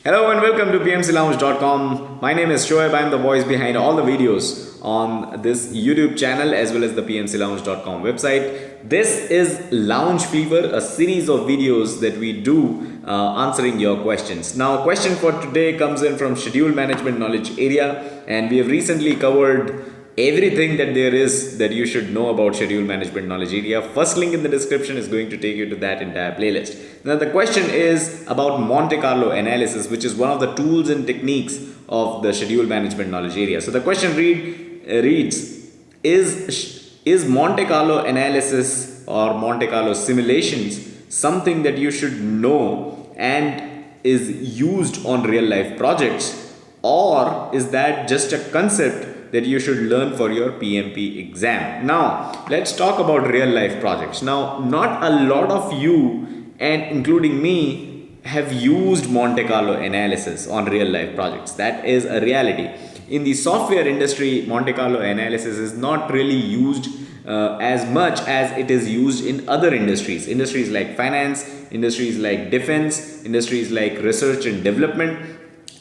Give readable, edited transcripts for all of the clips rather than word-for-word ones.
Hello and welcome to PMCLounge.com. My name is Shoaib. I am the voice behind all the videos on this YouTube channel as well as the PMCLounge.com website. This is Lounge Fever, a series of videos that we do answering your questions. Now, question for today comes in from Schedule Management Knowledge area, and we have recently covered everything that there is that you should know about schedule management knowledge area. First link in the description is going to take you to that entire playlist. Now the question is about Monte Carlo analysis, which is one of the tools and techniques of the schedule management knowledge area. So the question reads, is Monte Carlo analysis or Monte Carlo simulations something that you should know and is used on real life projects, or is that just a concept that you should learn for your PMP exam? Now, let's talk about real life projects. Now, not a lot of you, and including me, have used Monte Carlo analysis on real life projects. That is a reality. In the software industry, Monte Carlo analysis is not really used as much as it is used in other industries. Industries like finance, industries like defense, industries like research and development.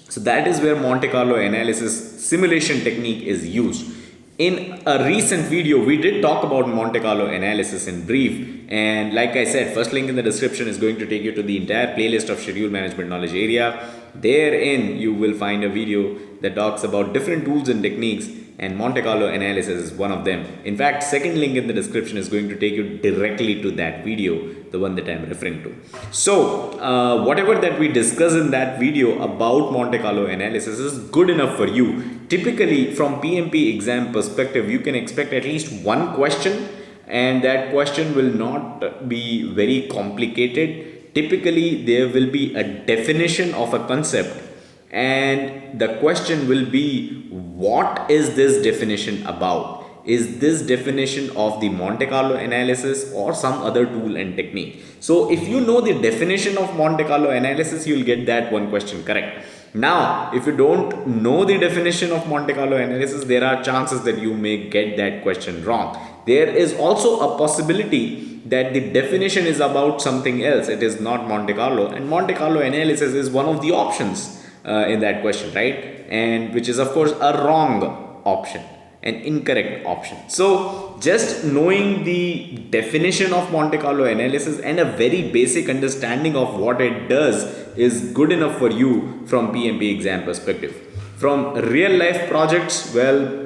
So that is where Monte Carlo analysis simulation technique is used. In a recent video, we did talk about Monte Carlo analysis in brief. And like I said, first link in the description is going to take you to the entire playlist of schedule management knowledge area. Therein, you will find a video that talks about different tools and techniques, and Monte Carlo analysis is one of them. In fact, second link in the description is going to take you directly to that video, the one that I'm referring to. So, whatever that we discuss in that video about Monte Carlo analysis is good enough for you. Typically, from PMP exam perspective, you can expect at least one question, and that question will not be very complicated. Typically, there will be a definition of a concept, and the question will be, what is this definition about? Is this definition of the Monte Carlo analysis or some other tool and technique? So if you know the definition of Monte Carlo analysis, you will get that one question correct. Now, if you don't know the definition of Monte Carlo analysis, there are chances that you may get that question wrong. There is also a possibility that the definition is about something else. It is not Monte Carlo, and Monte Carlo analysis is one of the options in that question, right? And which is of course a wrong option, an incorrect option. So just knowing the definition of Monte Carlo analysis and a very basic understanding of what it does is good enough for you from PMP exam perspective. From real life projects, well,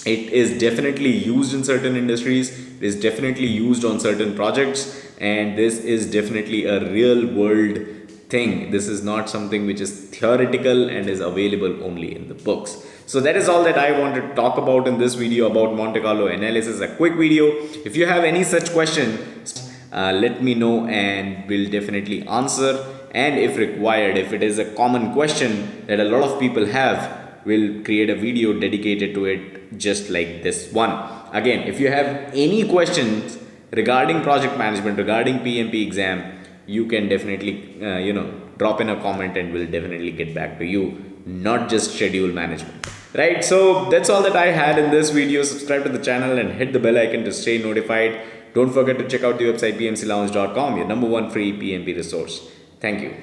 it is definitely used in certain industries, it is definitely used on certain projects, and this is definitely a real world thing. This is not something which is theoretical and is available only in the books. So that is all that I want to talk about in this video about Monte Carlo analysis, a quick video. If you have any such question, let me know and we'll definitely answer. And if required, if it is a common question that a lot of people have, we'll create a video dedicated to it just like this one. Again, if you have any questions regarding project management, regarding PMP exam, you can definitely drop in a comment and we'll definitely get back to you, not just schedule management, right? So that's all that I had in this video. Subscribe to the channel and hit the bell icon to stay notified. Don't forget to check out the website pmclounge.com, your #1 free PMP resource. Thank you.